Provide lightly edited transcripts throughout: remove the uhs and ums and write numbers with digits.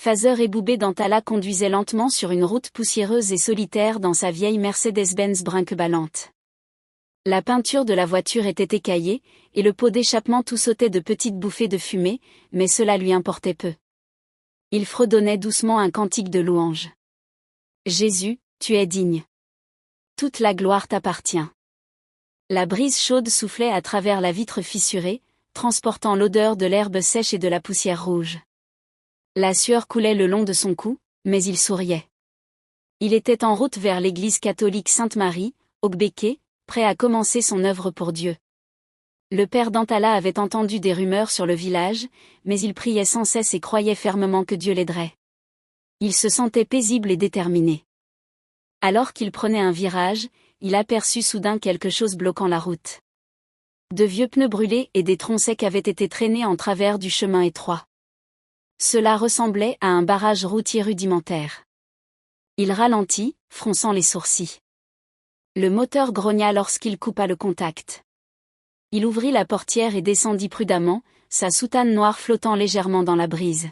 Fazer Eboubé Dantala conduisait lentement sur une route poussiéreuse et solitaire dans sa vieille Mercedes-Benz brinque-ballante. La peinture de la voiture était écaillée, et le pot d'échappement tout sautait de petites bouffées de fumée, mais cela lui importait peu. Il fredonnait doucement un cantique de louange. Jésus, tu es digne. Toute la gloire t'appartient. La brise chaude soufflait à travers la vitre fissurée, transportant l'odeur de l'herbe sèche et de la poussière rouge. La sueur coulait le long de son cou, mais il souriait. Il était en route vers l'église catholique Sainte-Marie, Ogbeke, prêt à commencer son œuvre pour Dieu. Le père Dantala avait entendu des rumeurs sur le village, mais il priait sans cesse et croyait fermement que Dieu l'aiderait. Il se sentait paisible et déterminé. Alors qu'il prenait un virage, il aperçut soudain quelque chose bloquant la route. De vieux pneus brûlés et des troncs secs avaient été traînés en travers du chemin étroit. Cela ressemblait à un barrage routier rudimentaire. Il ralentit, fronçant les sourcils. Le moteur grogna lorsqu'il coupa le contact. Il ouvrit la portière et descendit prudemment, sa soutane noire flottant légèrement dans la brise.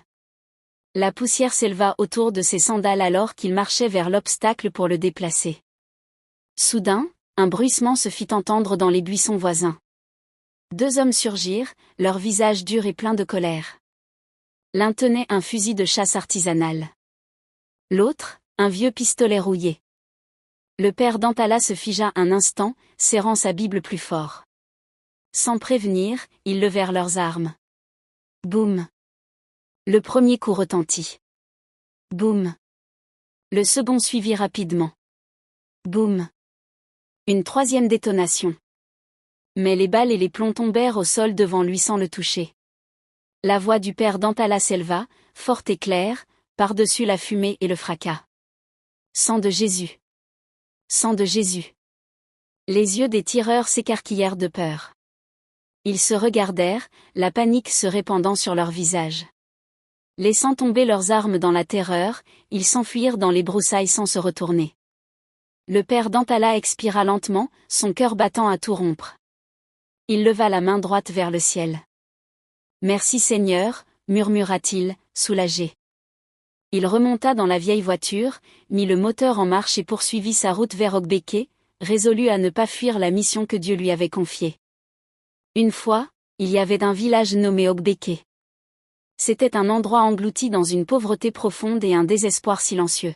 La poussière s'éleva autour de ses sandales alors qu'il marchait vers l'obstacle pour le déplacer. Soudain, un bruissement se fit entendre dans les buissons voisins. 2 hommes surgirent, leurs visages durs et pleins de colère. L'un tenait un fusil de chasse artisanal. L'autre, un vieux pistolet rouillé. Le père Dantala se figea un instant, serrant sa Bible plus fort. Sans prévenir, ils levèrent leurs armes. Boum! Le premier coup retentit. Boum! Le second suivit rapidement. Boum! Une 3e détonation. Mais les balles et les plombs tombèrent au sol devant lui sans le toucher. La voix du père Dantala s'éleva, forte et claire, par-dessus la fumée et le fracas. Sang de Jésus! Sang de Jésus! Les yeux des tireurs s'écarquillèrent de peur. Ils se regardèrent, la panique se répandant sur leurs visages. Laissant tomber leurs armes dans la terreur, ils s'enfuirent dans les broussailles sans se retourner. Le père Dantala expira lentement, son cœur battant à tout rompre. Il leva la main droite vers le ciel. « Merci Seigneur » murmura-t-il, soulagé. Il remonta dans la vieille voiture, mit le moteur en marche et poursuivit sa route vers Ogbeke, résolu à ne pas fuir la mission que Dieu lui avait confiée. Une fois, il y avait un village nommé Ogbeke. C'était un endroit englouti dans une pauvreté profonde et un désespoir silencieux.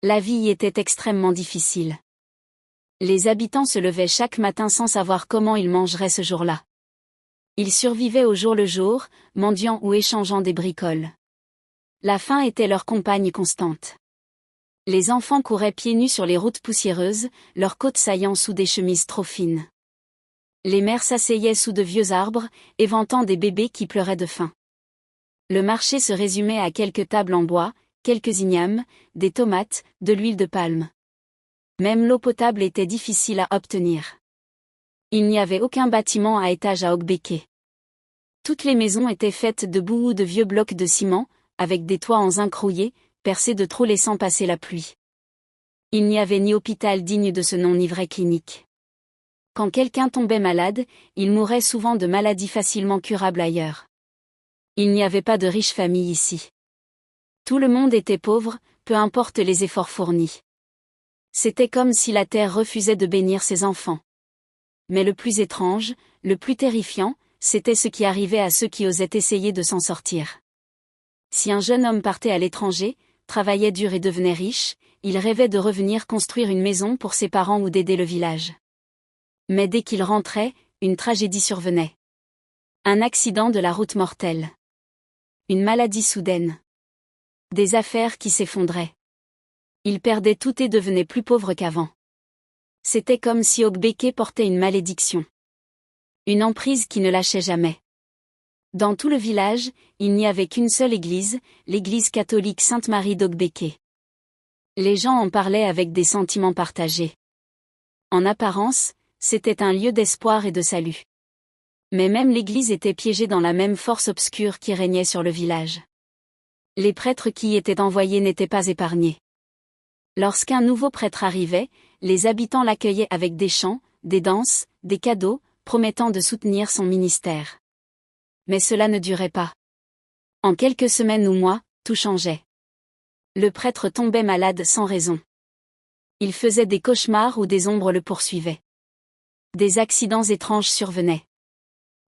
La vie y était extrêmement difficile. Les habitants se levaient chaque matin sans savoir comment ils mangeraient ce jour-là. Ils survivaient au jour le jour, mendiant ou échangeant des bricoles. La faim était leur compagne constante. Les enfants couraient pieds nus sur les routes poussiéreuses, leurs côtes saillant sous des chemises trop fines. Les mères s'asseyaient sous de vieux arbres, éventant des bébés qui pleuraient de faim. Le marché se résumait à quelques tables en bois, quelques ignames, des tomates, de l'huile de palme. Même l'eau potable était difficile à obtenir. Il n'y avait aucun bâtiment à étage à Ogbeke. Toutes les maisons étaient faites de boue ou de vieux blocs de ciment, avec des toits en zinc rouillé, percés de trous laissant passer la pluie. Il n'y avait ni hôpital digne de ce nom ni vraie clinique. Quand quelqu'un tombait malade, il mourait souvent de maladies facilement curables ailleurs. Il n'y avait pas de riches familles ici. Tout le monde était pauvre, peu importe les efforts fournis. C'était comme si la terre refusait de bénir ses enfants. Mais le plus étrange, le plus terrifiant, c'était ce qui arrivait à ceux qui osaient essayer de s'en sortir. Si un jeune homme partait à l'étranger, travaillait dur et devenait riche, il rêvait de revenir construire une maison pour ses parents ou d'aider le village. Mais dès qu'il rentrait, une tragédie survenait. Un accident de la route mortelle. Une maladie soudaine. Des affaires qui s'effondraient. Il perdait tout et devenait plus pauvre qu'avant. C'était comme si Ogbeke portait une malédiction. Une emprise qui ne lâchait jamais. Dans tout le village, il n'y avait qu'une seule église, l'église catholique Sainte-Marie d'Ogbeke. Les gens en parlaient avec des sentiments partagés. En apparence, c'était un lieu d'espoir et de salut. Mais même l'église était piégée dans la même force obscure qui régnait sur le village. Les prêtres qui y étaient envoyés n'étaient pas épargnés. Lorsqu'un nouveau prêtre arrivait, les habitants l'accueillaient avec des chants, des danses, des cadeaux, promettant de soutenir son ministère. Mais cela ne durait pas. En quelques semaines ou mois, tout changeait. Le prêtre tombait malade sans raison. Il faisait des cauchemars où des ombres le poursuivaient. Des accidents étranges survenaient.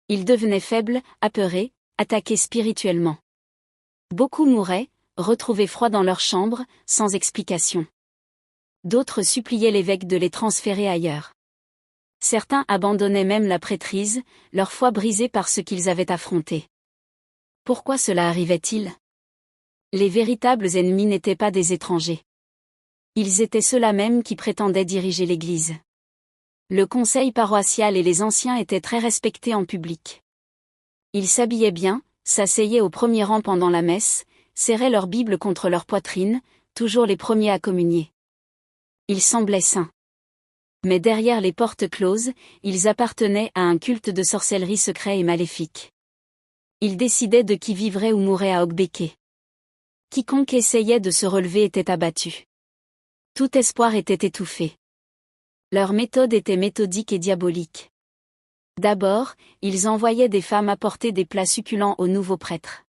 Il devenait faible, apeuré, attaqué spirituellement. Beaucoup mouraient, retrouvés froids dans leur chambre, sans explication. D'autres suppliaient l'évêque de les transférer ailleurs. Certains abandonnaient même la prêtrise, leur foi brisée par ce qu'ils avaient affronté. Pourquoi cela arrivait-il ? Les véritables ennemis n'étaient pas des étrangers. Ils étaient ceux-là même qui prétendaient diriger l'Église. Le conseil paroissial et les anciens étaient très respectés en public. Ils s'habillaient bien, s'asseyaient au premier rang pendant la messe, serraient leur Bible contre leur poitrine, toujours les premiers à communier. Ils semblaient saints. Mais derrière les portes closes, ils appartenaient à un culte de sorcellerie secret et maléfique. Ils décidaient de qui vivrait ou mourrait à Okbeke. Quiconque essayait de se relever était abattu. Tout espoir était étouffé. Leur méthode était méthodique et diabolique. D'abord, ils envoyaient des femmes apporter des plats succulents aux nouveaux prêtres.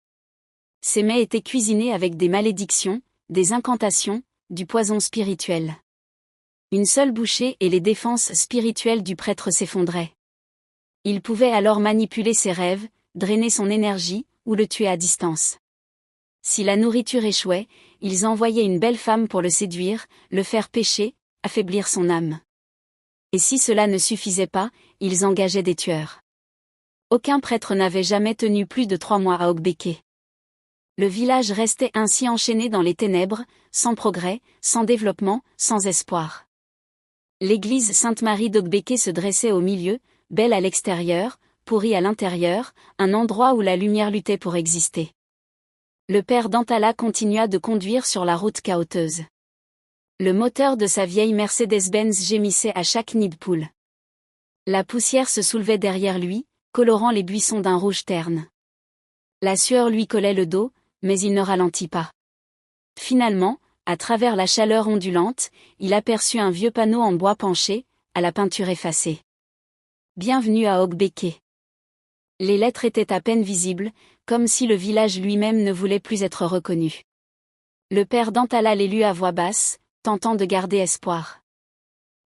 Ces mets étaient cuisinés avec des malédictions, des incantations, du poison spirituel. Une seule bouchée et les défenses spirituelles du prêtre s'effondraient. Il pouvait alors manipuler ses rêves, drainer son énergie, ou le tuer à distance. Si la nourriture échouait, ils envoyaient une belle femme pour le séduire, le faire pécher, affaiblir son âme. Et si cela ne suffisait pas, ils engageaient des tueurs. Aucun prêtre n'avait jamais tenu plus de 3 mois à Okbeke. Le village restait ainsi enchaîné dans les ténèbres, sans progrès, sans développement, sans espoir. L'église Sainte-Marie d'Okbeke se dressait au milieu, belle à l'extérieur, pourrie à l'intérieur, un endroit où la lumière luttait pour exister. Le père Dantala continua de conduire sur la route cahoteuse. Le moteur de sa vieille Mercedes-Benz gémissait à chaque nid de poule. La poussière se soulevait derrière lui, colorant les buissons d'un rouge terne. La sueur lui collait le dos, mais il ne ralentit pas. Finalement, à travers la chaleur ondulante, il aperçut un vieux panneau en bois penché, à la peinture effacée. Bienvenue à Okbeke. Les lettres étaient à peine visibles, comme si le village lui-même ne voulait plus être reconnu. Le père Dantala les lut à voix basse, tentant de garder espoir.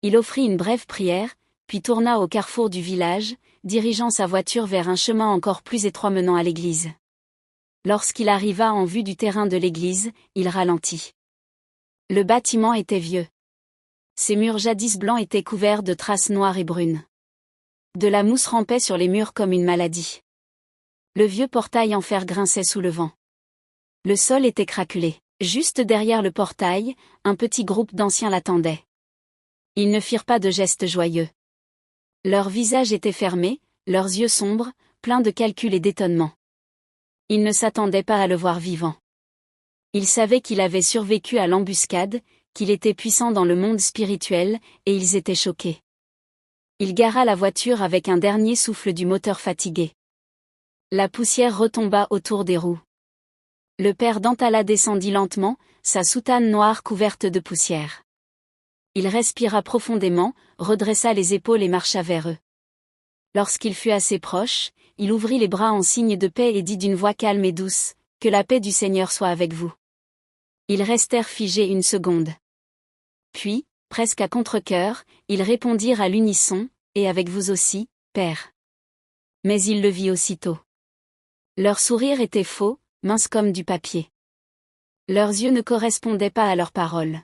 Il offrit une brève prière, puis tourna au carrefour du village, dirigeant sa voiture vers un chemin encore plus étroit menant à l'église. Lorsqu'il arriva en vue du terrain de l'église, il ralentit. Le bâtiment était vieux. Ses murs jadis blancs étaient couverts de traces noires et brunes. De la mousse rampait sur les murs comme une maladie. Le vieux portail en fer grinçait sous le vent. Le sol était craquelé. Juste derrière le portail, un petit groupe d'anciens l'attendait. Ils ne firent pas de gestes joyeux. Leurs visages étaient fermés, leurs yeux sombres, pleins de calculs et d'étonnement. Ils ne s'attendaient pas à le voir vivant. Ils savaient qu'il avait survécu à l'embuscade, qu'il était puissant dans le monde spirituel, et ils étaient choqués. Il gara la voiture avec un dernier souffle du moteur fatigué. La poussière retomba autour des roues. Le père Dantala descendit lentement, sa soutane noire couverte de poussière. Il respira profondément, redressa les épaules et marcha vers eux. Lorsqu'il fut assez proche, il ouvrit les bras en signe de paix et dit d'une voix calme et douce, « Que la paix du Seigneur soit avec vous. » Ils restèrent figés une seconde. Puis, presque à contre-cœur, ils répondirent à l'unisson, « Et avec vous aussi, Père. » Mais il le vit aussitôt. Leur sourire était faux, mince comme du papier. Leurs yeux ne correspondaient pas à leurs paroles.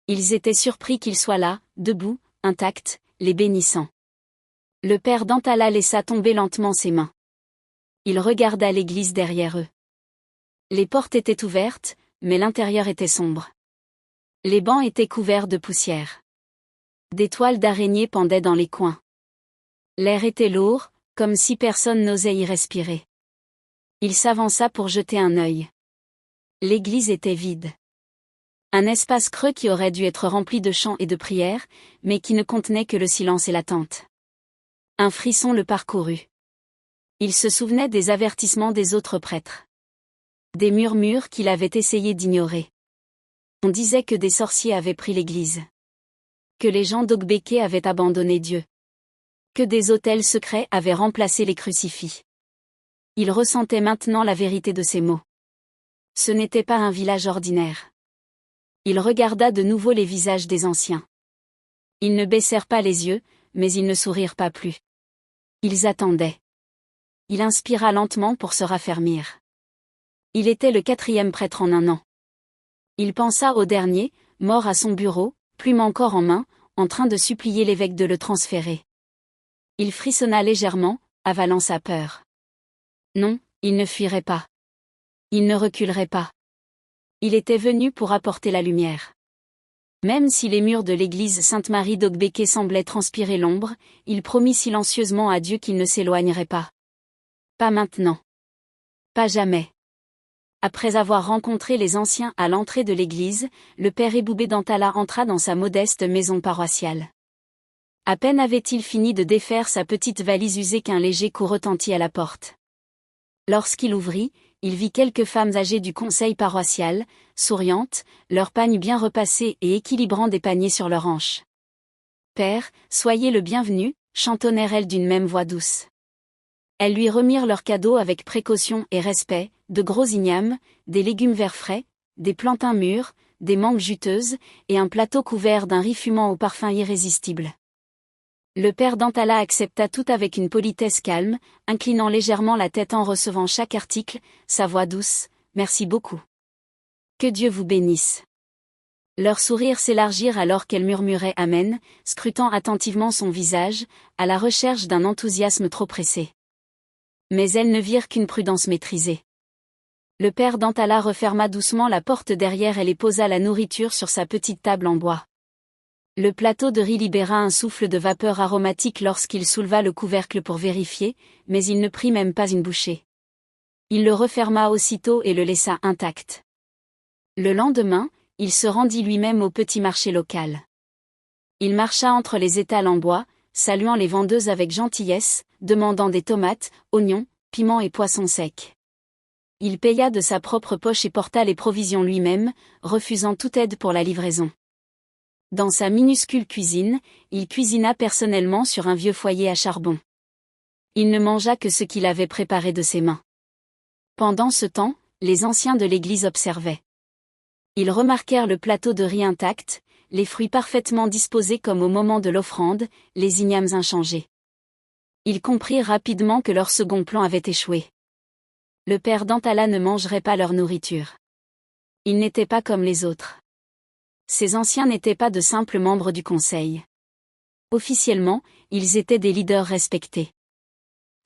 Ils étaient surpris qu'il soit là, debout, intact, les bénissant. Le père Dantala laissa tomber lentement ses mains. Il regarda l'église derrière eux. Les portes étaient ouvertes, mais l'intérieur était sombre. Les bancs étaient couverts de poussière. Des toiles d'araignée pendaient dans les coins. L'air était lourd, comme si personne n'osait y respirer. Il s'avança pour jeter un œil. L'église était vide. Un espace creux qui aurait dû être rempli de chants et de prières, mais qui ne contenait que le silence et l'attente. Un frisson le parcourut. Il se souvenait des avertissements des autres prêtres. Des murmures qu'il avait essayé d'ignorer. On disait que des sorciers avaient pris l'église. Que les gens d'Okbeke avaient abandonné Dieu. Que des autels secrets avaient remplacé les crucifix. Il ressentait maintenant la vérité de ces mots. Ce n'était pas un village ordinaire. Il regarda de nouveau les visages des anciens. Ils ne baissèrent pas les yeux, mais ils ne sourirent pas plus. Ils attendaient. Il inspira lentement pour se raffermir. Il était le 4e prêtre en un an. Il pensa au dernier, mort à son bureau, plume encore en main, en train de supplier l'évêque de le transférer. Il frissonna légèrement, avalant sa peur. Non, il ne fuirait pas. Il ne reculerait pas. Il était venu pour apporter la lumière. Même si les murs de l'église Sainte-Marie d'Ogbeke semblaient transpirer l'ombre, il promit silencieusement à Dieu qu'il ne s'éloignerait pas. Pas maintenant. Pas jamais. Après avoir rencontré les anciens à l'entrée de l'église, le père Eboubé Dantala entra dans sa modeste maison paroissiale. À peine avait-il fini de défaire sa petite valise usée qu'un léger coup retentit à la porte. Lorsqu'il ouvrit, il vit quelques femmes âgées du conseil paroissial, souriantes, leurs pagnes bien repassées et équilibrant des paniers sur leurs hanches. « Père, soyez le bienvenu », chantonnèrent-elles d'une même voix douce. Elles lui remirent leurs cadeaux avec précaution et respect, de gros ignames, des légumes verts frais, des plantains mûrs, des mangues juteuses, et un plateau couvert d'un riz fumant au parfum irrésistible. Le père Dantala accepta tout avec une politesse calme, inclinant légèrement la tête en recevant chaque article, sa voix douce, « Merci beaucoup. Que Dieu vous bénisse. » Leurs sourires s'élargirent alors qu'elle murmurait « Amen », scrutant attentivement son visage, à la recherche d'un enthousiasme trop pressé. Mais elles ne virent qu'une prudence maîtrisée. Le père Dantala referma doucement la porte derrière elle et posa la nourriture sur sa petite table en bois. Le plateau de riz libéra un souffle de vapeur aromatique lorsqu'il souleva le couvercle pour vérifier, mais il ne prit même pas une bouchée. Il le referma aussitôt et le laissa intact. Le lendemain, il se rendit lui-même au petit marché local. Il marcha entre les étals en bois, saluant les vendeuses avec gentillesse, demandant des tomates, oignons, piments et poissons secs. Il paya de sa propre poche et porta les provisions lui-même, refusant toute aide pour la livraison. Dans sa minuscule cuisine, il cuisina personnellement sur un vieux foyer à charbon. Il ne mangea que ce qu'il avait préparé de ses mains. Pendant ce temps, les anciens de l'église observaient. Ils remarquèrent le plateau de riz intact, les fruits parfaitement disposés comme au moment de l'offrande, les ignames inchangés. Ils comprirent rapidement que leur second plan avait échoué. Le père Dantala ne mangerait pas leur nourriture. Ils n'étaient pas comme les autres. Ces anciens n'étaient pas de simples membres du conseil. Officiellement, ils étaient des leaders respectés.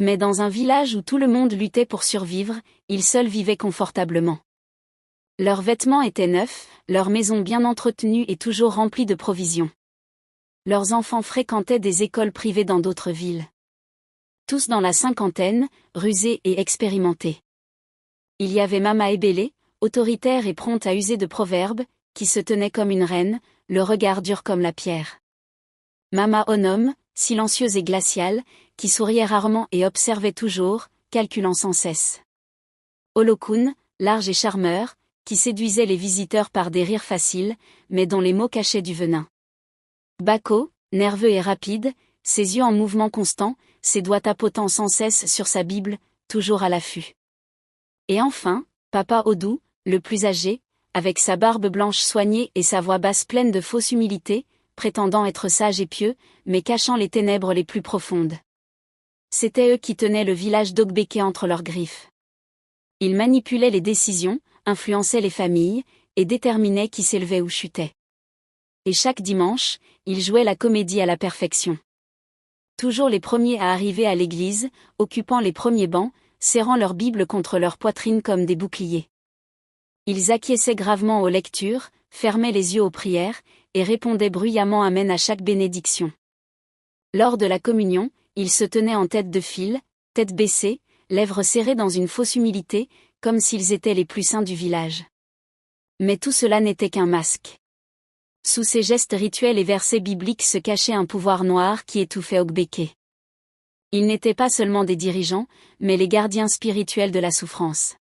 Mais dans un village où tout le monde luttait pour survivre, ils seuls vivaient confortablement. Leurs vêtements étaient neufs, leur maison bien entretenue et toujours remplie de provisions. Leurs enfants fréquentaient des écoles privées dans d'autres villes. Tous dans la cinquantaine, rusés et expérimentés. Il y avait Mama Ebélé, autoritaire et prompte à user de proverbes, qui se tenait comme une reine, le regard dur comme la pierre. Mama Onom, silencieuse et glaciale, qui souriait rarement et observait toujours, calculant sans cesse. Olokun, large et charmeur, qui séduisait les visiteurs par des rires faciles, mais dont les mots cachaient du venin. Bako, nerveux et rapide, ses yeux en mouvement constant, ses doigts tapotant sans cesse sur sa Bible, toujours à l'affût. Et enfin, Papa Odou, le plus âgé, avec sa barbe blanche soignée et sa voix basse pleine de fausse humilité, prétendant être sage et pieux, mais cachant les ténèbres les plus profondes. C'étaient eux qui tenaient le village d'Ogbeke entre leurs griffes. Ils manipulaient les décisions, influençaient les familles, et déterminaient qui s'élevait ou chutait. Et chaque dimanche, ils jouaient la comédie à la perfection. Toujours les premiers à arriver à l'église, occupant les premiers bancs, serrant leur Bible contre leur poitrine comme des boucliers. Ils acquiesçaient gravement aux lectures, fermaient les yeux aux prières, et répondaient bruyamment Amen à chaque bénédiction. Lors de la communion, ils se tenaient en tête de file, tête baissée, lèvres serrées dans une fausse humilité, comme s'ils étaient les plus saints du village. Mais tout cela n'était qu'un masque. Sous ces gestes rituels et versets bibliques se cachait un pouvoir noir qui étouffait Ogbeke. Ils n'étaient pas seulement des dirigeants, mais les gardiens spirituels de la souffrance.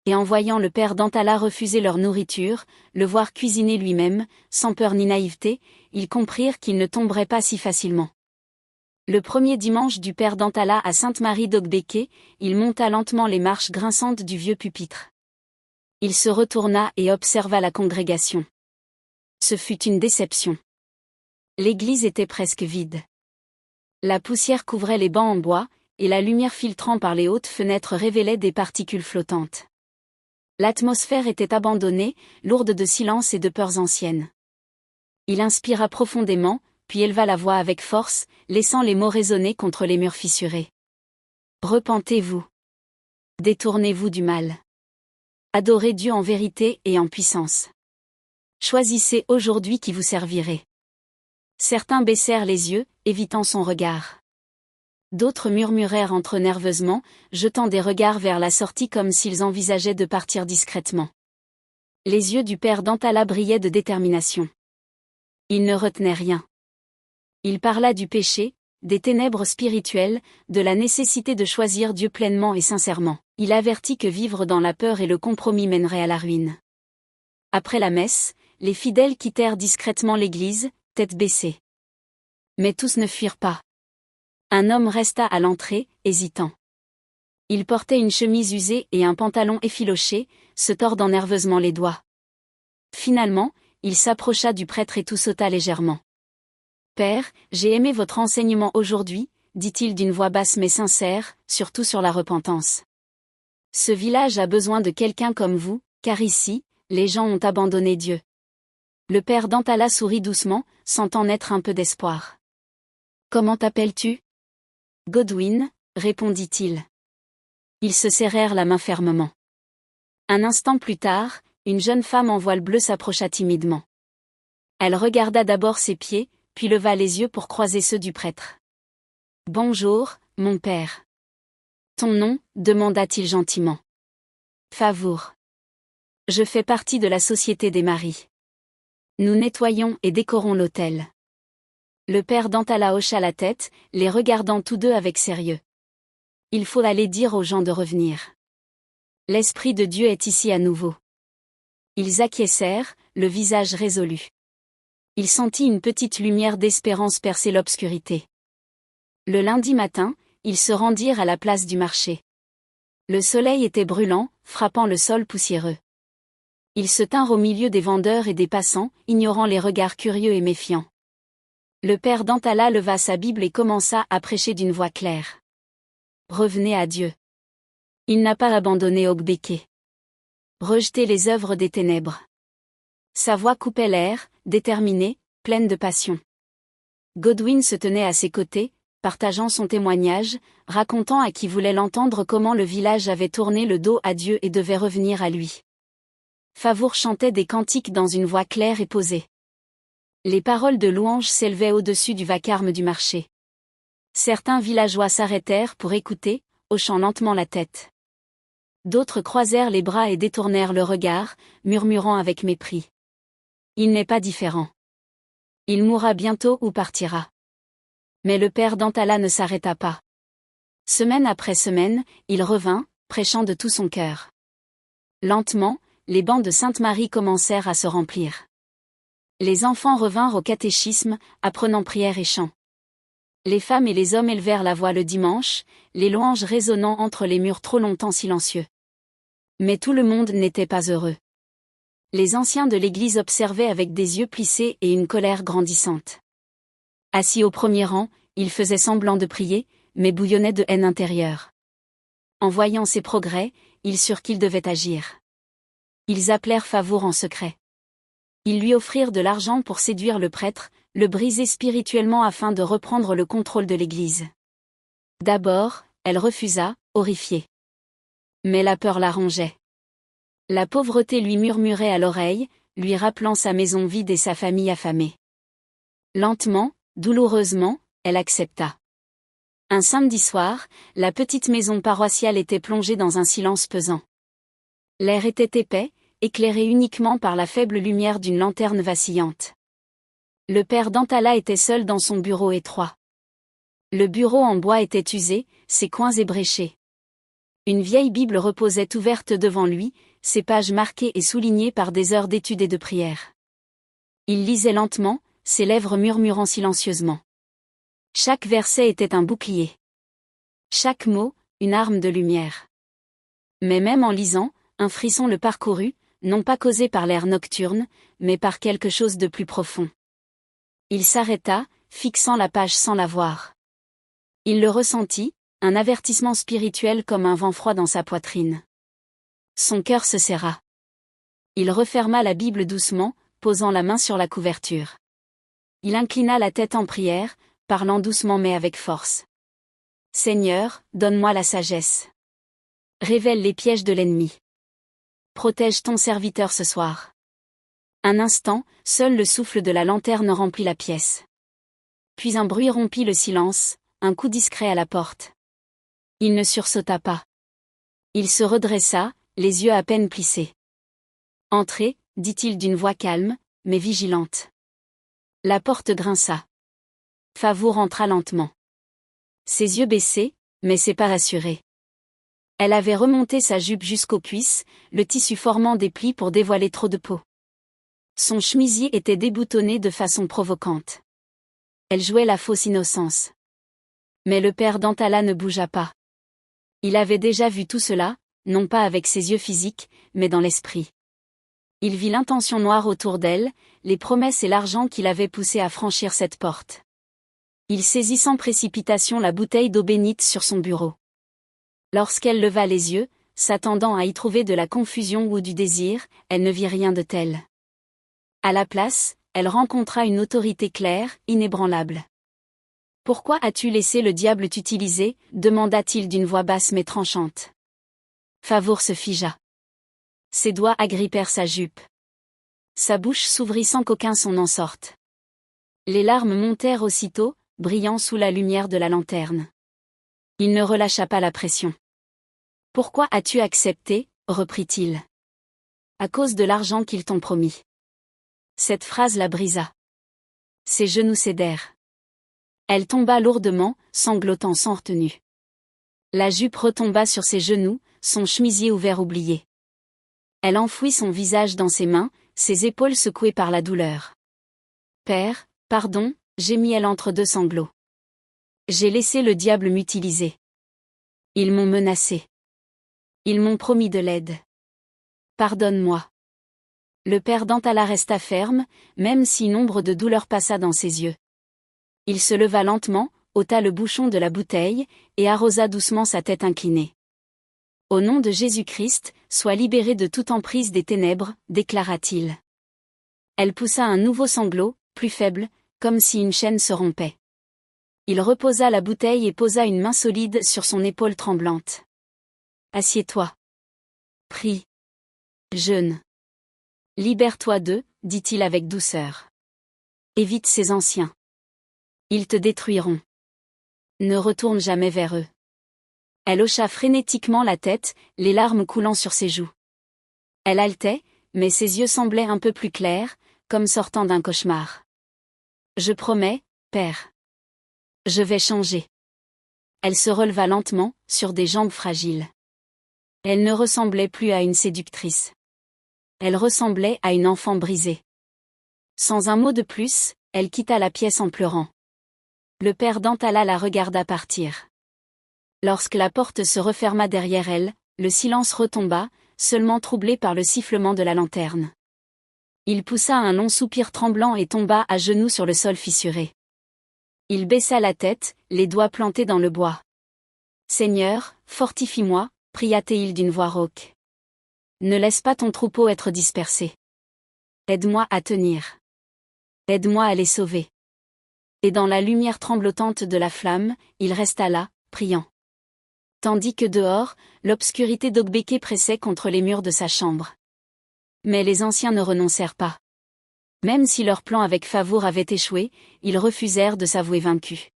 Et en voyant le père Dantala refuser leur nourriture, le voir cuisiner lui-même, sans peur ni naïveté, ils comprirent qu'ils ne tomberaient pas si facilement. Le premier dimanche du père Dantala à Sainte-Marie d'Ogbeke, il monta lentement les marches grinçantes du vieux pupitre. Il se retourna et observa la congrégation. Ce fut une déception. L'église était presque vide. La poussière couvrait les bancs en bois, et la lumière filtrant par les hautes fenêtres révélait des particules flottantes. L'atmosphère était abandonnée, lourde de silence et de peurs anciennes. Il inspira profondément, puis éleva la voix avec force, laissant les mots résonner contre les murs fissurés. Repentez-vous. Détournez-vous du mal. Adorez Dieu en vérité et en puissance. Choisissez aujourd'hui qui vous servirait. Certains baissèrent les yeux, évitant son regard. D'autres murmurèrent entre eux nerveusement, jetant des regards vers la sortie comme s'ils envisageaient de partir discrètement. Les yeux du père Dantala brillaient de détermination. Il ne retenait rien. Il parla du péché, des ténèbres spirituelles, de la nécessité de choisir Dieu pleinement et sincèrement. Il avertit que vivre dans la peur et le compromis mènerait à la ruine. Après la messe, les fidèles quittèrent discrètement l'église, tête baissée. Mais tous ne fuirent pas. Un homme resta à l'entrée, hésitant. Il portait une chemise usée et un pantalon effiloché, se tordant nerveusement les doigts. Finalement, il s'approcha du prêtre et tout sauta légèrement. « Père, j'ai aimé votre enseignement aujourd'hui, » dit-il d'une voix basse mais sincère, surtout sur la repentance. « Ce village a besoin de quelqu'un comme vous, car ici, les gens ont abandonné Dieu. » Le père Dantala sourit doucement, sentant naître un peu d'espoir. « Comment t'appelles-tu ? » Godwin, répondit-il. Ils se serrèrent la main fermement. Un instant plus tard, une jeune femme en voile bleu s'approcha timidement. Elle regarda d'abord ses pieds, puis leva les yeux pour croiser ceux du prêtre. « Bonjour, mon père. »« Ton nom ?» demanda-t-il gentiment. « Favour. Je fais partie de la Société des Maris. Nous nettoyons et décorons l'autel. » Le père Dantala hocha la tête, les regardant tous deux avec sérieux. « Il faut aller dire aux gens de revenir. L'Esprit de Dieu est ici à nouveau. » Ils acquiescèrent, le visage résolu. Il sentit une petite lumière d'espérance percer l'obscurité. Le lundi matin, ils se rendirent à la place du marché. Le soleil était brûlant, frappant le sol poussiéreux. Ils se tinrent au milieu des vendeurs et des passants, ignorant les regards curieux et méfiants. Le père Dantala leva sa Bible et commença à prêcher d'une voix claire. Revenez à Dieu. Il n'a pas abandonné Ogbeke. Rejetez les œuvres des ténèbres. Sa voix coupait l'air, déterminée, pleine de passion. Godwin se tenait à ses côtés, partageant son témoignage, racontant à qui voulait l'entendre comment le village avait tourné le dos à Dieu et devait revenir à lui. Favour chantait des cantiques dans une voix claire et posée. Les paroles de louange s'élevaient au-dessus du vacarme du marché. Certains villageois s'arrêtèrent pour écouter, hochant lentement la tête. D'autres croisèrent les bras et détournèrent le regard, murmurant avec mépris. Il n'est pas différent. Il mourra bientôt ou partira. Mais le père Dantala ne s'arrêta pas. Semaine après semaine, il revint, prêchant de tout son cœur. Lentement, les bancs de Sainte-Marie commencèrent à se remplir. Les enfants revinrent au catéchisme, apprenant prière et chant. Les femmes et les hommes élevèrent la voix le dimanche, les louanges résonnant entre les murs trop longtemps silencieux. Mais tout le monde n'était pas heureux. Les anciens de l'Église observaient avec des yeux plissés et une colère grandissante. Assis au premier rang, ils faisaient semblant de prier, mais bouillonnaient de haine intérieure. En voyant ces progrès, ils surent qu'ils devaient agir. Ils appelèrent Favour en secret. Ils lui offrirent de l'argent pour séduire le prêtre, le briser spirituellement afin de reprendre le contrôle de l'Église. D'abord, elle refusa, horrifiée. Mais la peur la rongeait. La pauvreté lui murmurait à l'oreille, lui rappelant sa maison vide et sa famille affamée. Lentement, douloureusement, elle accepta. Un samedi soir, la petite maison paroissiale était plongée dans un silence pesant. L'air était épais, éclairé uniquement par la faible lumière d'une lanterne vacillante. Le père Dantala était seul dans son bureau étroit. Le bureau en bois était usé, ses coins ébréchés. Une vieille Bible reposait ouverte devant lui, ses pages marquées et soulignées par des heures d'étude et de prière. Il lisait lentement, ses lèvres murmurant silencieusement. Chaque verset était un bouclier. Chaque mot, une arme de lumière. Mais même en lisant, Un frisson le parcourut, non pas causé par l'air nocturne, mais par quelque chose de plus profond. Il s'arrêta, fixant la page sans la voir. Il le ressentit, un avertissement spirituel comme un vent froid dans sa poitrine. Son cœur se serra. Il referma la Bible doucement, posant la main sur la couverture. Il inclina la tête en prière, parlant doucement mais avec force. « Seigneur, donne-moi la sagesse. Révèle les pièges de l'ennemi. Protège ton serviteur ce soir. » Un instant, seul le souffle de la lanterne remplit la pièce. Puis un bruit rompit le silence, un coup discret à la porte. Il ne sursauta pas. Il se redressa, les yeux à peine plissés. « Entrez, dit-il d'une voix calme, mais vigilante. » La porte grinça. Favour entra lentement. Ses yeux baissés, mais ses pas rassurés. Elle avait remonté sa jupe jusqu'aux cuisses, le tissu formant des plis pour dévoiler trop de peau. Son chemisier était déboutonné de façon provocante. Elle jouait la fausse innocence. Mais le père d'Antala ne bougea pas. Il avait déjà vu tout cela, non pas avec ses yeux physiques, mais dans l'esprit. Il vit l'intention noire autour d'elle, les promesses et l'argent qui l'avaient poussé à franchir cette porte. Il saisit sans précipitation la bouteille d'eau bénite sur son bureau. Lorsqu'elle leva les yeux, s'attendant à y trouver de la confusion ou du désir, elle ne vit rien de tel. À la place, elle rencontra une autorité claire, inébranlable. « Pourquoi as-tu laissé le diable t'utiliser » demanda-t-il d'une voix basse mais tranchante. Favour se figea. Ses doigts agrippèrent sa jupe. Sa bouche s'ouvrit sans qu'aucun son n'en sorte. Les larmes montèrent aussitôt, brillant sous la lumière de la lanterne. Il ne relâcha pas la pression. « Pourquoi as-tu accepté » reprit-il. « À cause de l'argent qu'ils t'ont promis. » Cette phrase la brisa. Ses genoux cédèrent. Elle tomba lourdement, sanglotant sans retenue. La jupe retomba sur ses genoux, son chemisier ouvert oublié. Elle enfouit son visage dans ses mains, ses épaules secouées par la douleur. « Père, pardon » gémit-elle entre deux sanglots. « J'ai laissé le diable m'utiliser. Ils m'ont menacé. Ils m'ont promis de l'aide. Pardonne-moi. » Le père d'Antala resta ferme, même si une ombre de douleur passa dans ses yeux. Il se leva lentement, ôta le bouchon de la bouteille, et arrosa doucement sa tête inclinée. « Au nom de Jésus-Christ, sois libéré de toute emprise des ténèbres, déclara-t-il. Elle poussa un nouveau sanglot, plus faible, comme si une chaîne se rompait. Il reposa la bouteille et posa une main solide sur son épaule tremblante. « Assieds-toi. Prie. Jeûne. Libère-toi d'eux, dit-il avec douceur. Évite ces anciens. Ils te détruiront. Ne retourne jamais vers eux. » Elle hocha frénétiquement la tête, les larmes coulant sur ses joues. Elle haletait, mais ses yeux semblaient un peu plus clairs, comme sortant d'un cauchemar. « Je promets, père. Je vais changer. » Elle se releva lentement, sur des jambes fragiles. Elle ne ressemblait plus à une séductrice. Elle ressemblait à une enfant brisée. Sans un mot de plus, elle quitta la pièce en pleurant. Le père d'Antala la regarda partir. Lorsque la porte se referma derrière elle, le silence retomba, seulement troublé par le sifflement de la lanterne. Il poussa un long soupir tremblant et tomba à genoux sur le sol fissuré. Il baissa la tête, les doigts plantés dans le bois. « Seigneur, fortifie-moi » pria-t-il d'une voix rauque. « Ne laisse pas ton troupeau être dispersé. Aide-moi à tenir. Aide-moi à les sauver. » Et dans la lumière tremblotante de la flamme, il resta là, priant. Tandis que dehors, l'obscurité d'Okbeke pressait contre les murs de sa chambre. Mais les anciens ne renoncèrent pas. Même si leur plan avec Favour avait échoué, ils refusèrent de s'avouer vaincus.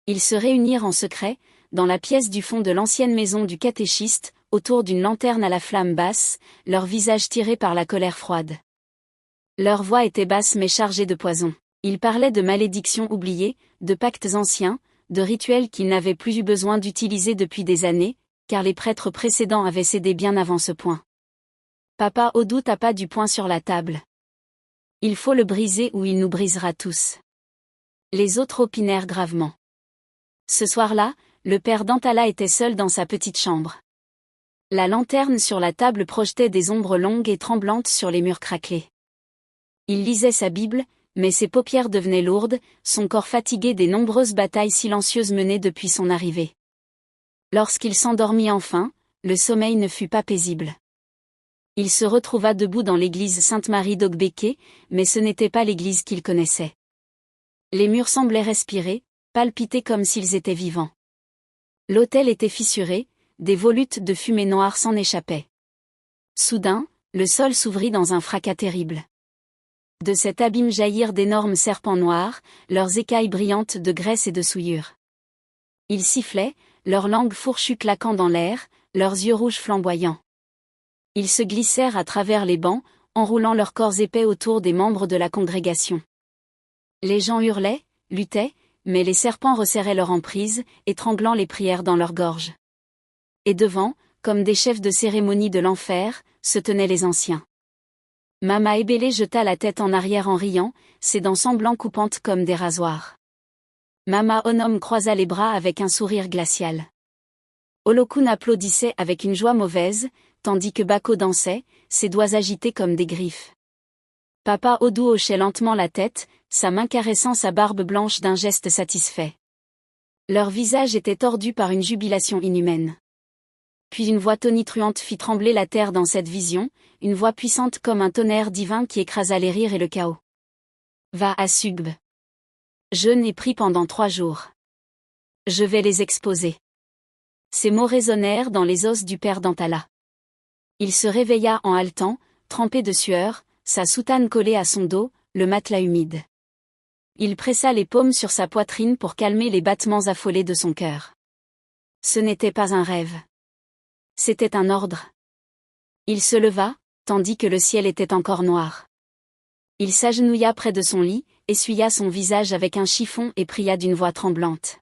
Ils se réunirent en secret, dans la pièce du fond de l'ancienne maison du catéchiste, autour d'une lanterne à la flamme basse, leurs visages tirés par la colère froide. Leur voix était basse mais chargée de poison. Ils parlaient de malédictions oubliées, de pactes anciens, de rituels qu'ils n'avaient plus eu besoin d'utiliser depuis des années, car les prêtres précédents avaient cédé bien avant ce point. Papa Odou tapa du poing sur la table. Il faut le briser ou il nous brisera tous. Les autres opinèrent gravement. Ce soir-là, le père d'Antala était seul dans sa petite chambre. La lanterne sur la table projetait des ombres longues et tremblantes sur les murs craquelés. Il lisait sa Bible, mais ses paupières devenaient lourdes, son corps fatigué des nombreuses batailles silencieuses menées depuis son arrivée. Lorsqu'il s'endormit enfin, le sommeil ne fut pas paisible. Il se retrouva debout dans l'église Sainte-Marie d'Ogbeke, mais ce n'était pas l'église qu'il connaissait. Les murs semblaient respirer, palpiter comme s'ils étaient vivants. L'autel était fissuré, des volutes de fumée noire s'en échappaient. Soudain, le sol s'ouvrit dans un fracas terrible. De cet abîme jaillirent d'énormes serpents noirs, leurs écailles brillantes de graisse et de souillure. Ils sifflaient, leurs langues fourchues claquant dans l'air, leurs yeux rouges flamboyants. Ils se glissèrent à travers les bancs, enroulant leurs corps épais autour des membres de la congrégation. Les gens hurlaient, luttaient, mais les serpents resserraient leur emprise, étranglant les prières dans leur gorge. Et devant, comme des chefs de cérémonie de l'enfer, se tenaient les anciens. Mama Ebele jeta la tête en arrière en riant, ses dents semblant coupantes comme des rasoirs. Mama Onom croisa les bras avec un sourire glacial. Olokun applaudissait avec une joie mauvaise, tandis que Bako dansait, ses doigts agités comme des griffes. Papa Odu hochait lentement la tête, sa main caressant sa barbe blanche d'un geste satisfait. Leur visage était tordu par une jubilation inhumaine. Puis une voix tonitruante fit trembler la terre dans cette vision, une voix puissante comme un tonnerre divin qui écrasa les rires et le chaos. Va à Sugbe. Jeûne et prie pendant 3 jours. Je vais les exposer. Ces mots résonnèrent dans les os du père Dantala. Il se réveilla en haletant, trempé de sueur, sa soutane collée à son dos, le matelas humide. Il pressa les paumes sur sa poitrine pour calmer les battements affolés de son cœur. Ce n'était pas un rêve. C'était un ordre. Il se leva, tandis que le ciel était encore noir. Il s'agenouilla près de son lit, essuya son visage avec un chiffon et pria d'une voix tremblante.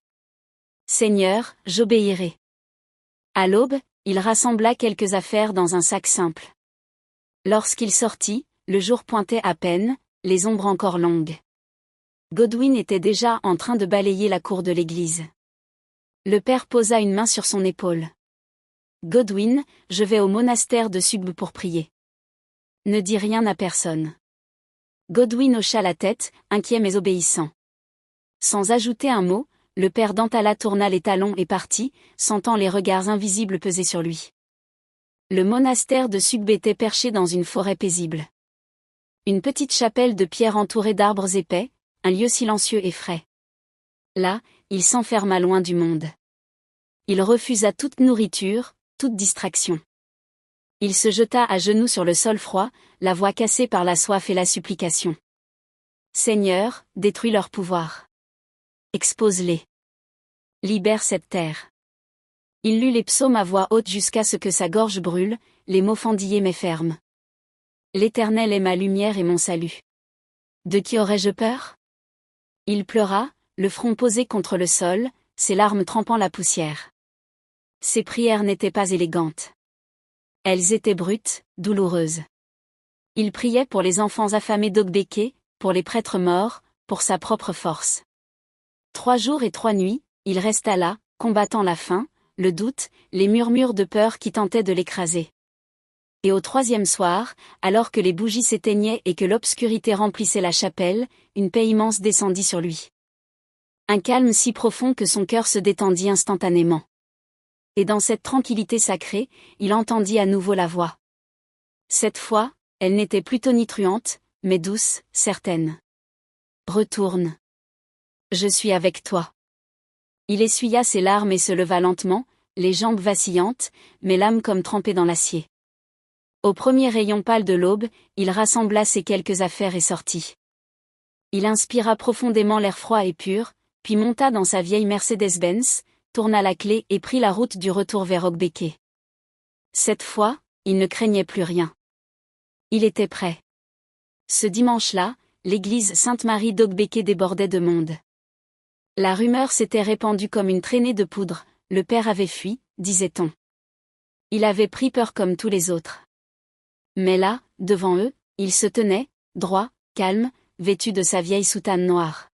Seigneur, j'obéirai. À l'aube, il rassembla quelques affaires dans un sac simple. Lorsqu'il sortit, le jour pointait à peine, les ombres encore longues. Godwin était déjà en train de balayer la cour de l'église. Le père posa une main sur son épaule. Godwin, je vais au monastère de Sugbe pour prier. Ne dis rien à personne. Godwin hocha la tête, inquiet mais obéissant. Sans ajouter un mot, le père Dantala tourna les talons et partit, sentant les regards invisibles peser sur lui. Le monastère de Sugbe était perché dans une forêt paisible. Une petite chapelle de pierre entourée d'arbres épais, un lieu silencieux et frais. Là, il s'enferma loin du monde. Il refusa toute nourriture, toute distraction. Il se jeta à genoux sur le sol froid, la voix cassée par la soif et la supplication. Seigneur, détruis leur pouvoir. Expose-les. Libère cette terre. Il lut les psaumes à voix haute jusqu'à ce que sa gorge brûle, les mots fendillés mais fermes. L'Éternel est ma lumière et mon salut. De qui aurais-je peur? Il pleura, le front posé contre le sol, ses larmes trempant la poussière. Ses prières n'étaient pas élégantes. Elles étaient brutes, douloureuses. Il priait pour les enfants affamés d'Ogbeke, pour les prêtres morts, pour sa propre force. 3 jours et 3 nuits, il resta là, combattant la faim, le doute, les murmures de peur qui tentaient de l'écraser. Et au 3e soir, alors que les bougies s'éteignaient et que l'obscurité remplissait la chapelle, une paix immense descendit sur lui. Un calme si profond que son cœur se détendit instantanément. Et dans cette tranquillité sacrée, il entendit à nouveau la voix. Cette fois, elle n'était plus tonitruante, mais douce, certaine. Retourne. Je suis avec toi. Il essuya ses larmes et se leva lentement, les jambes vacillantes, mais l'âme comme trempée dans l'acier. Au premier rayon pâle de l'aube, il rassembla ses quelques affaires et sortit. Il inspira profondément l'air froid et pur, puis monta dans sa vieille Mercedes-Benz, tourna la clé et prit la route du retour vers Ogbeke. Cette fois, il ne craignait plus rien. Il était prêt. Ce dimanche-là, l'église Sainte-Marie d'Ogbeke débordait de monde. La rumeur s'était répandue comme une traînée de poudre, le père avait fui, disait-on. Il avait pris peur comme tous les autres. Mais là, devant eux, il se tenait, droit, calme, vêtu de sa vieille soutane noire.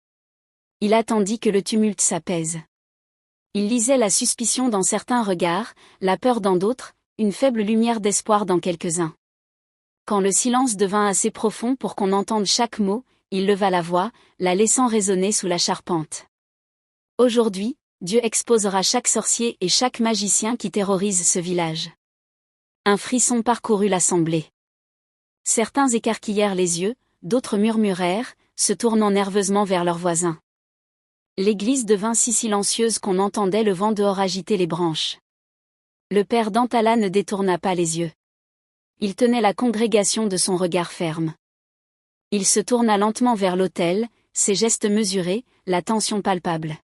Il attendit que le tumulte s'apaise. Il lisait la suspicion dans certains regards, la peur dans d'autres, une faible lumière d'espoir dans quelques-uns. Quand le silence devint assez profond pour qu'on entende chaque mot, il leva la voix, la laissant résonner sous la charpente. Aujourd'hui, Dieu exposera chaque sorcier et chaque magicien qui terrorise ce village. Un frisson parcourut l'assemblée. Certains écarquillèrent les yeux, d'autres murmurèrent, se tournant nerveusement vers leurs voisins. L'église devint si silencieuse qu'on entendait le vent dehors agiter les branches. Le père Dantala ne détourna pas les yeux. Il tenait la congrégation de son regard ferme. Il se tourna lentement vers l'autel, ses gestes mesurés, la tension palpable.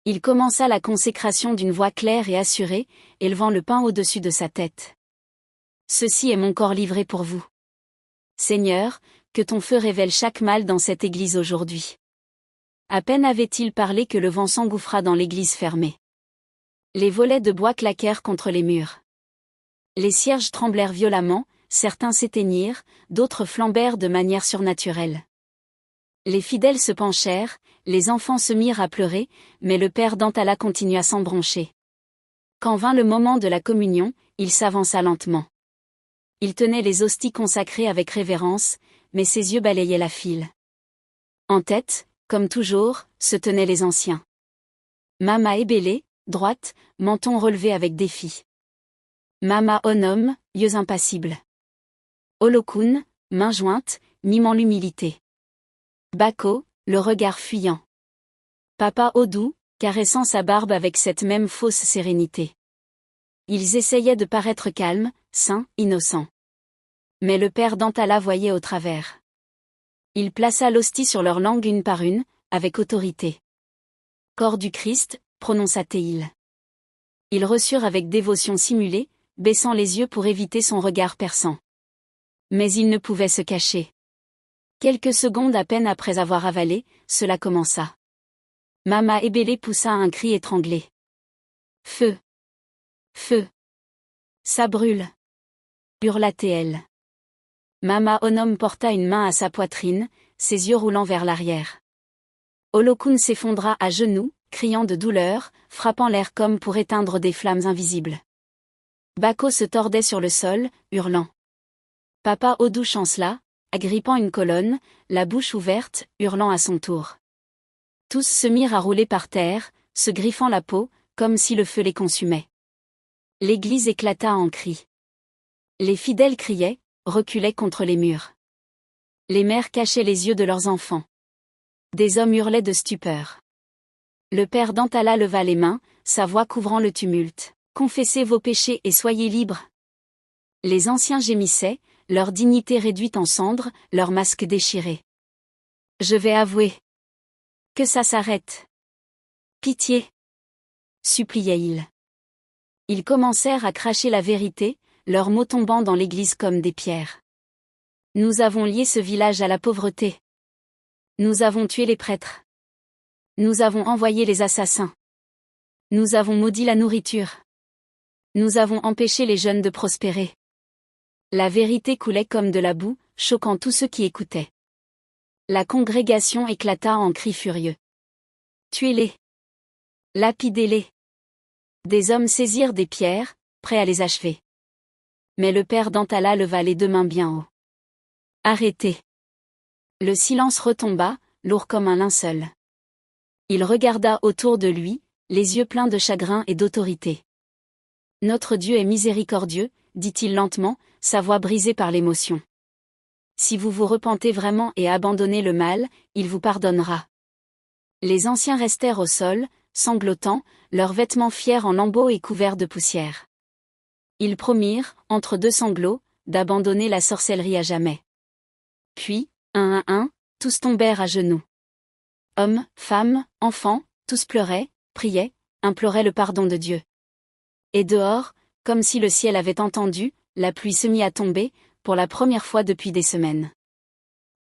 Il commença la consécration d'une voix claire et assurée, élevant le pain au-dessus de sa tête. « Ceci est mon corps livré pour vous. Seigneur, que ton feu révèle chaque mal dans cette église aujourd'hui. » À peine avait-il parlé que le vent s'engouffra dans l'église fermée. Les volets de bois claquèrent contre les murs. Les cierges tremblèrent violemment, certains s'éteignirent, d'autres flambèrent de manière surnaturelle. Les fidèles se penchèrent, les enfants se mirent à pleurer, mais le père Dantala continua sans broncher. Quand vint le moment de la communion, il s'avança lentement. Il tenait les hosties consacrées avec révérence, mais ses yeux balayaient la file. En tête, comme toujours, se tenaient les anciens. Mama Ebele, droite, menton relevé avec défi. Mama Onom, yeux impassibles. Olokun, main jointe, mimant l'humilité. Bako, le regard fuyant. Papa Odou, caressant sa barbe avec cette même fausse sérénité. Ils essayaient de paraître calmes, sains, innocents. Mais le père Dantala voyait au travers. Il plaça l'hostie sur leur langue une par une, avec autorité. Corps du Christ, prononça-t-il. Ils reçurent avec dévotion simulée, baissant les yeux pour éviter son regard perçant. Mais ils ne pouvaient se cacher. Quelques secondes à peine après avoir avalé, cela commença. Mama Ebele poussa un cri étranglé. Feu! Feu! Ça brûle! Hurla-t-elle. Mama Onom porta une main à sa poitrine, ses yeux roulant vers l'arrière. Olokun s'effondra à genoux, criant de douleur, frappant l'air comme pour éteindre des flammes invisibles. Bako se tordait sur le sol, hurlant. Papa Odou chancela, agrippant une colonne, la bouche ouverte, hurlant à son tour. Tous se mirent à rouler par terre, se griffant la peau, comme si le feu les consumait. L'église éclata en cris. Les fidèles criaient, reculaient contre les murs. Les mères cachaient les yeux de leurs enfants. Des hommes hurlaient de stupeur. Le père Dantala leva les mains, sa voix couvrant le tumulte. « Confessez vos péchés et soyez libres !» Les anciens gémissaient, leur dignité réduite en cendres, leurs masques déchirés. « Je vais avouer. Que ça s'arrête. Pitié !» suppliaient-ils. Ils commencèrent à cracher la vérité, leurs mots tombant dans l'église comme des pierres. « Nous avons lié ce village à la pauvreté. Nous avons tué les prêtres. Nous avons envoyé les assassins. Nous avons maudit la nourriture. Nous avons empêché les jeunes de prospérer. » La vérité coulait comme de la boue, choquant tous ceux qui écoutaient. La congrégation éclata en cris furieux. « Tuez-les! Lapidez-les !» Des hommes saisirent des pierres, prêts à les achever. Mais le père Dantala leva les deux mains bien haut. « Arrêtez !» Le silence retomba, lourd comme un linceul. Il regarda autour de lui, les yeux pleins de chagrin et d'autorité. « Notre Dieu est miséricordieux, » dit-il lentement, sa voix brisée par l'émotion. « Si vous vous repentez vraiment et abandonnez le mal, il vous pardonnera. » Les anciens restèrent au sol, sanglotants, leurs vêtements fiers en lambeaux et couverts de poussière. Ils promirent, entre deux sanglots, d'abandonner la sorcellerie à jamais. Puis, un à un, tous tombèrent à genoux. Hommes, femmes, enfants, tous pleuraient, priaient, imploraient le pardon de Dieu. Et dehors, comme si le ciel avait entendu, la pluie se mit à tomber, pour la première fois depuis des semaines.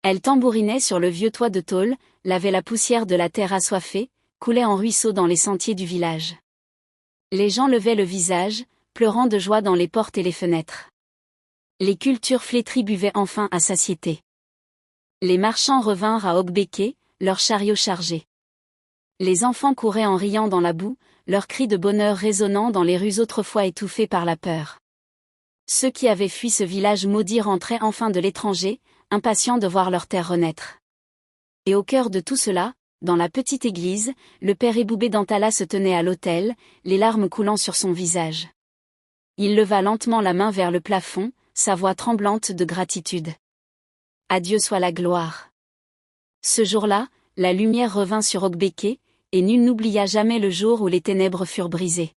Elle tambourinait sur le vieux toit de tôle, lavait la poussière de la terre assoiffée, coulait en ruisseaux dans les sentiers du village. Les gens levaient le visage, pleurant de joie dans les portes et les fenêtres. Les cultures flétries buvaient enfin à satiété. Les marchands revinrent à Ogbeke, leurs chariots chargés. Les enfants couraient en riant dans la boue, leurs cris de bonheur résonnant dans les rues autrefois étouffées par la peur. Ceux qui avaient fui ce village maudit rentraient enfin de l'étranger, impatients de voir leur terre renaître. Et au cœur de tout cela, dans la petite église, le père Eboubé d'Antala se tenait à l'autel, les larmes coulant sur son visage. Il leva lentement la main vers le plafond, sa voix tremblante de gratitude. À Dieu soit la gloire. Ce jour-là, la lumière revint sur Okbeke, et nul n'oublia jamais le jour où les ténèbres furent brisées.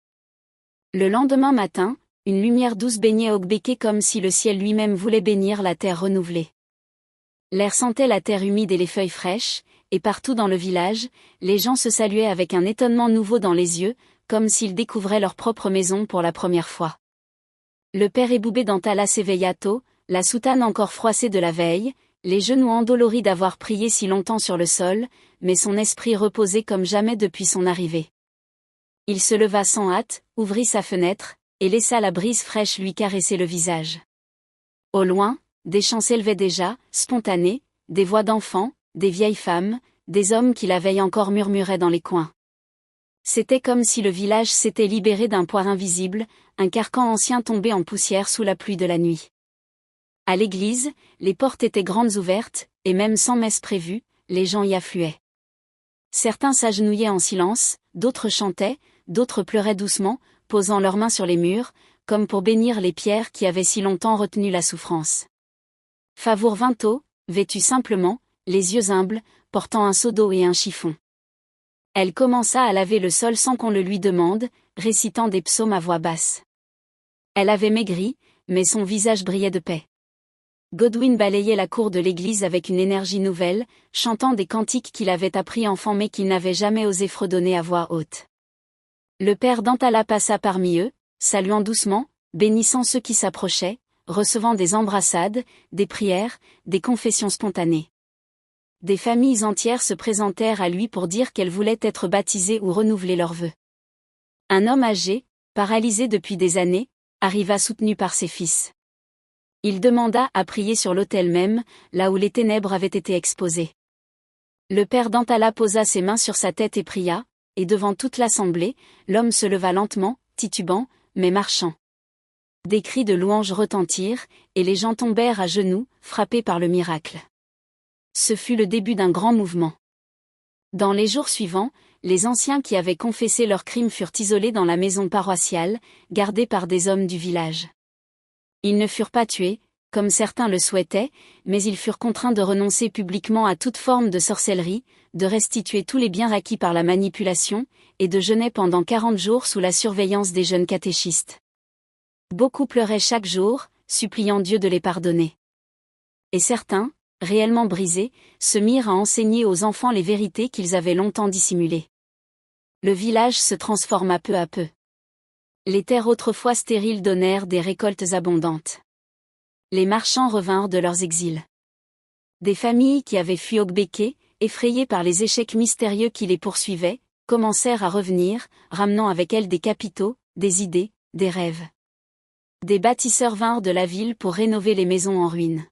Le lendemain matin, une lumière douce baignait Okbeke comme si le ciel lui-même voulait bénir la terre renouvelée. L'air sentait la terre humide et les feuilles fraîches, et partout dans le village, les gens se saluaient avec un étonnement nouveau dans les yeux, comme s'ils découvraient leur propre maison pour la première fois. Le père Eboubé d'Antala s'éveilla tôt, la soutane encore froissée de la veille, les genoux endoloris d'avoir prié si longtemps sur le sol, mais son esprit reposé comme jamais depuis son arrivée. Il se leva sans hâte, ouvrit sa fenêtre, et laissa la brise fraîche lui caresser le visage. Au loin, des chants s'élevaient déjà, spontanés, des voix d'enfants, des vieilles femmes, des hommes qui la veille encore murmuraient dans les coins. C'était comme si le village s'était libéré d'un poids invisible, un carcan ancien tombé en poussière sous la pluie de la nuit. À l'église, les portes étaient grandes ouvertes, et même sans messe prévue, les gens y affluaient. Certains s'agenouillaient en silence, d'autres chantaient, d'autres pleuraient doucement, posant leurs mains sur les murs, comme pour bénir les pierres qui avaient si longtemps retenu la souffrance. Favour vint tôt, vêtue simplement, les yeux humbles, portant un seau d'eau et un chiffon. Elle commença à laver le sol sans qu'on le lui demande, récitant des psaumes à voix basse. Elle avait maigri, mais son visage brillait de paix. Godwin balayait la cour de l'église avec une énergie nouvelle, chantant des cantiques qu'il avait appris enfant mais qu'il n'avait jamais osé fredonner à voix haute. Le père d'Antala passa parmi eux, saluant doucement, bénissant ceux qui s'approchaient, recevant des embrassades, des prières, des confessions spontanées. Des familles entières se présentèrent à lui pour dire qu'elles voulaient être baptisées ou renouveler leurs vœux. Un homme âgé, paralysé depuis des années, arriva soutenu par ses fils. Il demanda à prier sur l'autel même, là où les ténèbres avaient été exposées. Le père d'Antala posa ses mains sur sa tête et pria, et devant toute l'assemblée, l'homme se leva lentement, titubant, mais marchant. Des cris de louange retentirent, et les gens tombèrent à genoux, frappés par le miracle. Ce fut le début d'un grand mouvement. Dans les jours suivants, les anciens qui avaient confessé leurs crimes furent isolés dans la maison paroissiale, gardée par des hommes du village. Ils ne furent pas tués, comme certains le souhaitaient, mais ils furent contraints de renoncer publiquement à toute forme de sorcellerie, de restituer tous les biens acquis par la manipulation, et de jeûner pendant 40 jours sous la surveillance des jeunes catéchistes. Beaucoup pleuraient chaque jour, suppliant Dieu de les pardonner. Et certains, réellement brisés, se mirent à enseigner aux enfants les vérités qu'ils avaient longtemps dissimulées. Le village se transforma peu à peu. Les terres autrefois stériles donnèrent des récoltes abondantes. Les marchands revinrent de leurs exils. Des familles qui avaient fui Okbeke, effrayées par les échecs mystérieux qui les poursuivaient, commencèrent à revenir, ramenant avec elles des capitaux, des idées, des rêves. Des bâtisseurs vinrent de la ville pour rénover les maisons en ruine.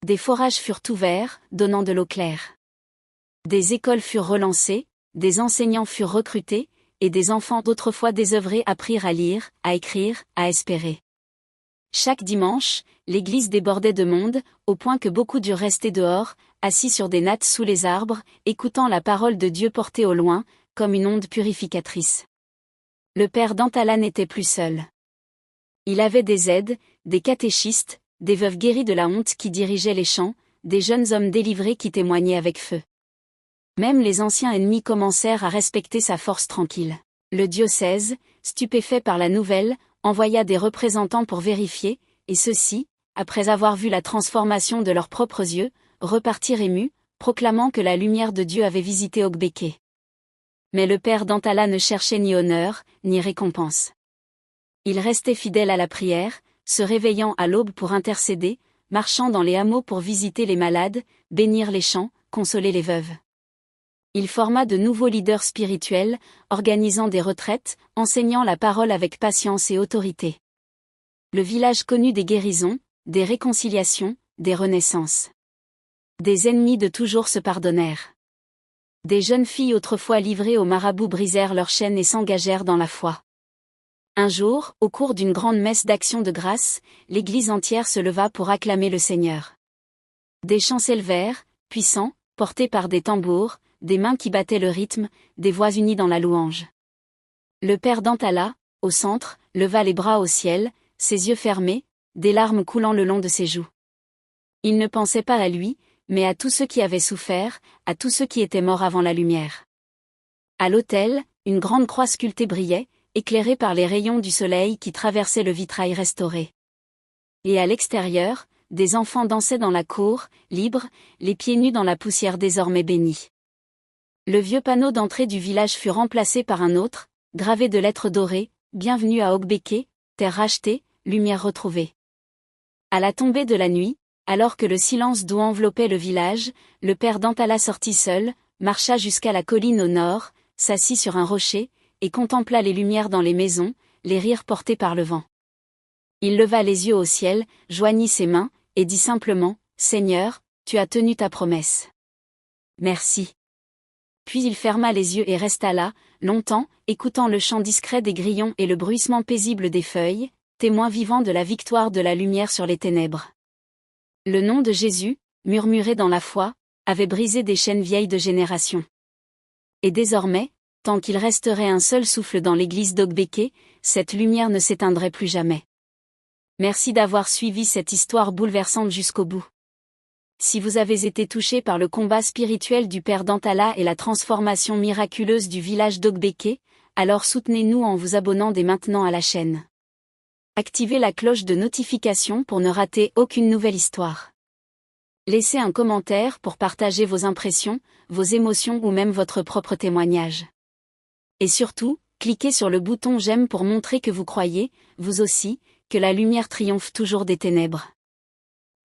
Des forages furent ouverts, donnant de l'eau claire. Des écoles furent relancées, des enseignants furent recrutés, et des enfants d'autrefois désœuvrés apprirent à lire, à écrire, à espérer. Chaque dimanche, l'église débordait de monde, au point que beaucoup durent rester dehors, assis sur des nattes sous les arbres, écoutant la parole de Dieu portée au loin, comme une onde purificatrice. Le père d'Antala n'était plus seul. Il avait des aides, des catéchistes, des veuves guéries de la honte qui dirigeaient les chants, des jeunes hommes délivrés qui témoignaient avec feu. Même les anciens ennemis commencèrent à respecter sa force tranquille. Le diocèse, stupéfait par la nouvelle, envoya des représentants pour vérifier, et ceux-ci, après avoir vu la transformation de leurs propres yeux, repartirent émus, proclamant que la lumière de Dieu avait visité Okbeke. Mais le père d'Antala ne cherchait ni honneur, ni récompense. Il restait fidèle à la prière, se réveillant à l'aube pour intercéder, marchant dans les hameaux pour visiter les malades, bénir les champs, consoler les veuves. Il forma de nouveaux leaders spirituels, organisant des retraites, enseignant la parole avec patience et autorité. Le village connut des guérisons, des réconciliations, des renaissances. Des ennemis de toujours se pardonnèrent. Des jeunes filles autrefois livrées aux marabouts brisèrent leurs chaînes et s'engagèrent dans la foi. Un jour, au cours d'une grande messe d'action de grâce, l'église entière se leva pour acclamer le Seigneur. Des chants s'élevèrent, puissants, portés par des tambours, des mains qui battaient le rythme, des voix unies dans la louange. Le père Dantala, au centre, leva les bras au ciel, ses yeux fermés, des larmes coulant le long de ses joues. Il ne pensait pas à lui, mais à tous ceux qui avaient souffert, à tous ceux qui étaient morts avant la lumière. À l'autel, une grande croix sculptée brillait, éclairée par les rayons du soleil qui traversaient le vitrail restauré. Et à l'extérieur, des enfants dansaient dans la cour, libres, les pieds nus dans la poussière désormais bénie. Le vieux panneau d'entrée du village fut remplacé par un autre, gravé de lettres dorées, « Bienvenue à Ogbeke, terre rachetée, lumière retrouvée ». À la tombée de la nuit, alors que le silence doux enveloppait le village, le père Dantala sortit seul, marcha jusqu'à la colline au nord, s'assit sur un rocher, et contempla les lumières dans les maisons, les rires portés par le vent. Il leva les yeux au ciel, joignit ses mains, et dit simplement, « Seigneur, tu as tenu ta promesse. Merci. » Puis il ferma les yeux et resta là, longtemps, écoutant le chant discret des grillons et le bruissement paisible des feuilles, témoin vivant de la victoire de la lumière sur les ténèbres. Le nom de Jésus, murmuré dans la foi, avait brisé des chaînes vieilles de générations. Et désormais, tant qu'il resterait un seul souffle dans l'église d'Ogbeke, cette lumière ne s'éteindrait plus jamais. Merci d'avoir suivi cette histoire bouleversante jusqu'au bout. Si vous avez été touché par le combat spirituel du père Dantala et la transformation miraculeuse du village d'Ogbeke, alors soutenez-nous en vous abonnant dès maintenant à la chaîne. Activez la cloche de notification pour ne rater aucune nouvelle histoire. Laissez un commentaire pour partager vos impressions, vos émotions ou même votre propre témoignage. Et surtout, cliquez sur le bouton j'aime pour montrer que vous croyez, vous aussi, que la lumière triomphe toujours des ténèbres.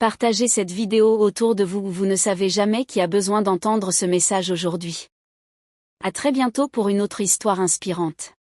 Partagez cette vidéo autour de vous, vous ne savez jamais qui a besoin d'entendre ce message aujourd'hui. À très bientôt pour une autre histoire inspirante.